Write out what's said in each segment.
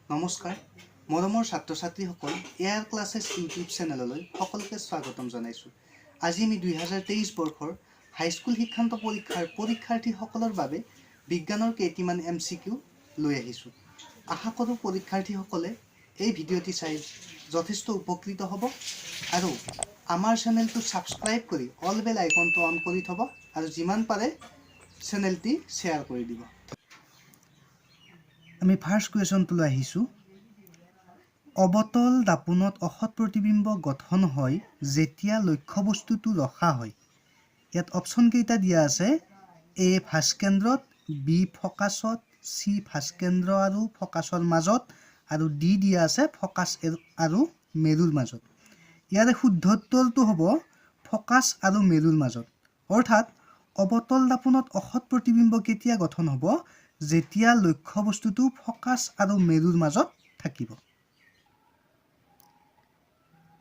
নমস্কাৰ মৰমৰ ছাত্ৰ ছাত্ৰীসকল এয়াৰ ক্লাছেছ ইউটিউব চেনেললৈ সকলোকে স্বাগতম জনাইছোঁ। আজি আমি 2023 বৰ্ষৰ হাইস্কুল শিক্ষান্ত পৰীক্ষাৰ পৰীক্ষাৰ্থীসকলৰ বাবে বিজ্ঞানৰ কেইটিমান MCQ লৈ আহিছোঁ। আশা কৰোঁ পৰীক্ষাৰ্থীসকলে এই ভিডিঅ'টি চাই যথেষ্ট উপকৃত হ'ব আৰু আমাৰ চেনেলটো ছাবস্ক্ৰাইব কৰি অল বেল আইকনটো অন কৰি থ'ব আৰু যিমান পাৰে চেনেলটি শ্বেয়াৰ কৰি দিব। আমি ফাৰ্ষ্ট কুৱেশ্যনটোলৈ আহিছোঁ। অবতল দাপোনত অসৎ প্ৰতিবিম্ব গঠন হয় যেতিয়া লক্ষ্যবস্তুটো ৰখা হয়। ইয়াত অপশ্যন কেইটা দিয়া আছে। এ ভাস্কেন্দ্ৰত, বি ফকাছত, চি ভাস্কেন্দ্ৰ আৰু ফকাছৰ মাজত আৰু ডি দিয়া আছে ফকাছ আৰু মেৰুৰ মাজত। ইয়াৰে শুদ্ধ উত্তৰটো হ'ব ফকাছ আৰু মেৰুৰ মাজত। অৰ্থাৎ অবতল দাপোনত অসৎ প্ৰতিবিম্ব কেতিয়া গঠন হ'ব? যেতিয়া লক্ষ্যবস্তুটো ফকাছ আৰু মেৰুৰ মাজত থাকিব।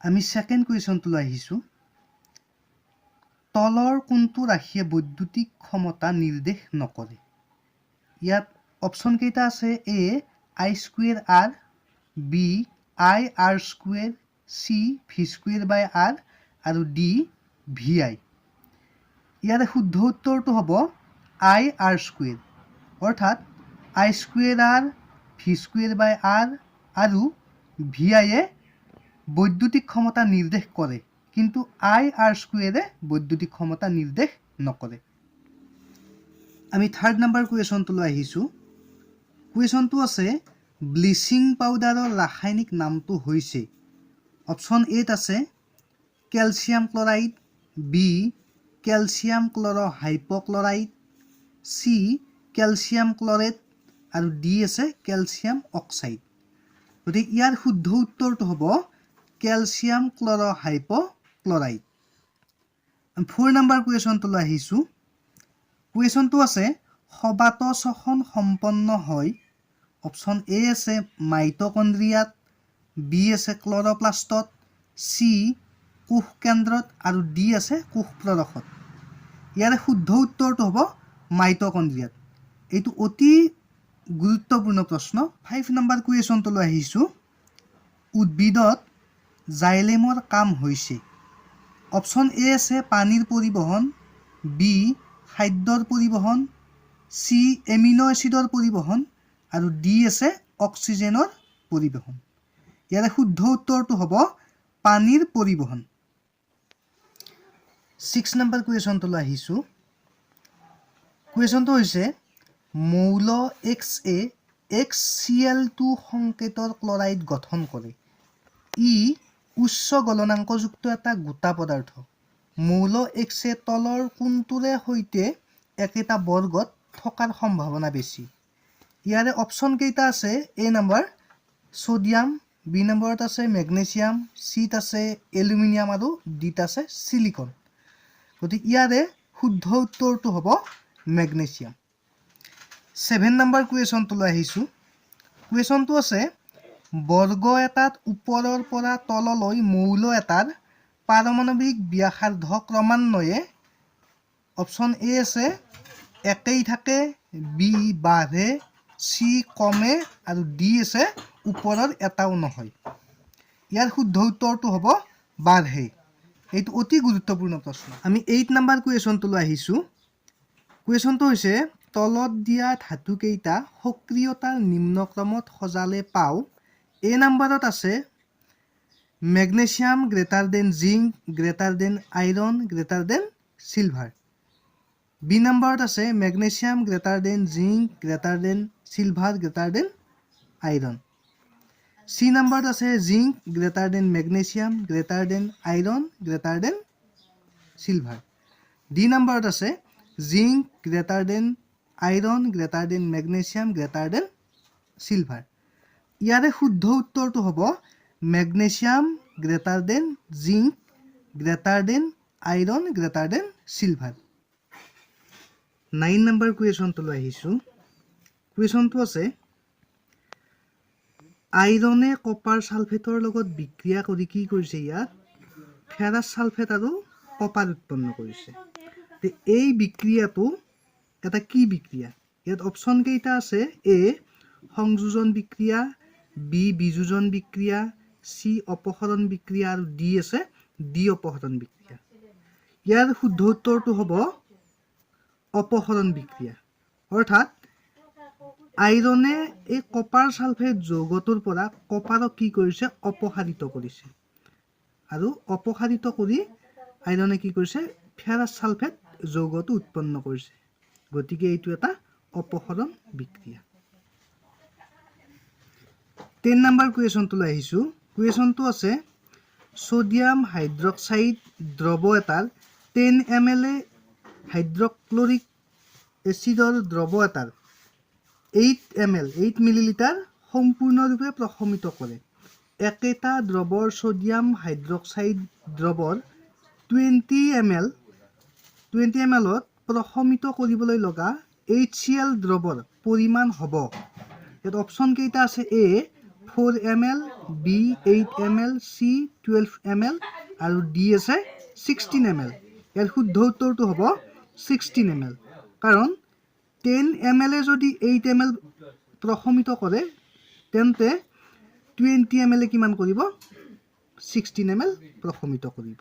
আমি ছেকেণ্ড কুৱেশ্যনটোলৈ আহিছোঁ। তলৰ কোনটো ৰাশিয়ে বৈদ্যুতিক ক্ষমতা নিৰ্দেশ নকৰে? ইয়াত অপশ্যন কেইটা আছে। A I square R, B I R square, C V square by R আৰু ডি ভি আই। ইয়াৰে শুদ্ধ উত্তৰটো হ'ব আই আৰ স্কুৱেৰ। অৰ্থাৎ I square R, V square by R আৰু ভি আইয়ে বৈদ্যুতিক ক্ষমতা নিৰ্দেশ কৰে, কিন্তু আই আৰ স্কুৱেৰে বৈদ্যুতিক ক্ষমতা নিৰ্দেশ নকৰে। আমি থাৰ্ড নম্বৰ কুৱেশ্যনটোলৈ আহিছোঁ। কুৱেশ্যনটো আছে ব্লিচিং পাউডাৰৰ ৰাসায়নিক নামটো হৈছে। অপশ্যন এত আছে কেলছিয়াম ক্লৰাইড, বি কেলছিয়াম ক্ল'ৰ হাইপ'ক্লৰাইড, চি কেলছিয়াম ক্লৰেট আৰু ডি আছে কেলছিয়াম অক্সাইড। গতিকে ইয়াৰ শুদ্ধ উত্তৰটো হ'ব কেলছিয়াম ক্ল'ৰ হাইপ'ক্লৰাইড। 4 নম্বৰ কুৱেশ্যনটোলৈ আহিছোঁ। কুৱেশ্যনটো আছে সবাত শ্বসন সম্পন্ন হয়। অপশ্যন এ আছে মাইটকণ্ড্ৰিয়াত, বি আছে ক্লৰ'প্লাষ্টত, চি কোষ কেন্দ্ৰত আৰু ডি আছে কোষ প্ৰৰসত। ইয়াৰে শুদ্ধ উত্তৰটো হ'ব মাইটকণ্ড্ৰিয়াত। এইটো অতি গুৰুত্বপূৰ্ণ প্ৰশ্ন। 5 নম্বৰ কুৱেশ্যনটোলৈ আহিছোঁ। উদ্ভিদত জাইলেমৰ কাম হৈছে। অপশ্যন এ আছে পানীৰ পৰিবহণ, বি খাদ্যৰ পৰিবহণ, চি এমিনো এচিডৰ পৰিবহণ আৰু ডি আছে অক্সিজেনৰ পৰিবহণ। ইয়াৰে শুদ্ধ উত্তৰটো হ'ব পানীৰ পৰিবহণ। 6 নম্বৰ কুৱেশ্যনটোলৈ আহিছোঁ। কুৱেশ্যনটো হৈছে মৌল এক্সে HCl2 সংকেতৰ ক্লৰাইড গঠন কৰে। ই উচ্চ গলনাংকযুক্ত এটা গোটা পদাৰ্থ। মৌল এক্সে তলৰ কোনটোৰে সৈতে একেটা বৰ্গত থকাৰ সম্ভাৱনা বেছি? ইয়াৰে অপশ্যন কেইটা আছে। এ নম্বৰ ছ'ডিয়াম, বি নম্বৰত আছে মেগনেছিয়াম, চিত আছে এলুমিনিয়াম আৰু ডিত আছে চিলিকন। গতিকে ইয়াৰে শুদ্ধ উত্তৰটো হ'ব মেগনেছিয়াম। 7 নম্বৰ কুৱেশ্যনটোলৈ আহিছোঁ। কুৱেশ্যনটো আছে বৰ্গ এটাত ওপৰৰ পৰা তললৈ মৌল এটাৰ পাৰমাণৱিক ব্যাসাৰ্ধ ক্ৰমান্বয়ে অপশ্যন এ আছে একেই থাকে, বি বাঢ়ে, চি কমে আৰু ডি আছে ওপৰৰ এটাও নহয়। ইয়াৰ শুদ্ধ উত্তৰটো হ'ব বাঢ়ে। এইটো অতি গুৰুত্বপূৰ্ণ প্ৰশ্ন। আমি 8 নম্বৰ কুৱেশ্যনটোলৈ আহিছোঁ। কুৱেশ্যনটো হৈছে তলত দিয়া ধাতুকেইটা সক্ৰিয়তাৰ নিম্নক্ৰমত সজালে পাওঁ। এ নম্বৰত আছে magnesium greater than zinc greater than iron greater than silver. B নম্বৰত আছে magnesium greater than zinc greater than silver greater than iron. C নম্বৰত আছে zinc greater than magnesium greater than iron greater than silver. D নম্বৰত আছে zinc greater than iron greater than magnesium greater than silver. ইয়াৰে শুদ্ধ উত্তৰটো হ'ব magnesium greater than zinc greater than iron greater than silver. 9 নম্বৰ কুৱেশ্যনটোলৈ আহিছোঁ। কুৱেশ্যনটো আছে আইৰণে copper ছালফেটৰ লগত বিক্ৰিয়া কৰি কি কৰিছে? ইয়াত ফেৰাছ ছালফেট আৰু কপাৰ উৎপন্ন কৰিছে। এই বিক্ৰিয়াটো এটা কি বিক্ৰিয়া? ইয়াত অপশ্যন কেইটা আছে। এ সংযোজন বিক্ৰিয়া, বি বিযোজন বিক্ৰিয়া, সি অপহৰণ বিক্ৰিয়া আৰু ডি আছে ডি অপহৰণ বিক্ৰিয়া। ইয়াৰ শুদ্ধ উত্তৰটো হ'ব অপহৰণ বিক্ৰিয়া। অৰ্থাৎ আইৰনে এই কপাৰ সালফেট যৌগটোৰ পৰা কপাৰক কি কৰিছে অপসাৰিত কৰিছে আৰু অপসাৰিত কৰি আইৰনে কি কৰিছে ফেৰাছ সালফেট যৌগটো উৎপন্ন কৰিছে। গতিকে এইটো এটা অপহৰণ বিক্ৰিয়া। 10 নম্বৰ কুৱেশ্যনটোলৈ আহিছোঁ। কুৱেশ্যনটো আছে সোডিয়াম হাইড্ৰক্সাইড দ্ৰৱ এটাৰ 10 ml হাইড্ৰক্লৰিক এচিডৰ দ্ৰৱ এটাৰ 8 মিলিলিটাৰ সম্পূৰ্ণৰূপে প্ৰশমিত কৰে। একেটা দ্ৰৱৰ সোডিয়াম হাইড্ৰক্সাইড দ্ৰৱৰ 20 ml ত প্ৰশমিত কৰিবলৈ লগা HCl দ্ৰৱৰ পৰিমাণ হ'ব। ইয়াত অপশ্যন কেইটা আছে A 4 ml, B 8 ml, C 12 ml আৰু ডি আছে 16 ml। ইয়াৰ শুদ্ধ উত্তৰটো হ'ব 16 ml, কাৰণ 10 ml যদি 8 ml প্ৰশমিত কৰে তেন্তে 20 ml কিমান কৰিব 16 ml প্ৰশমিত কৰিব।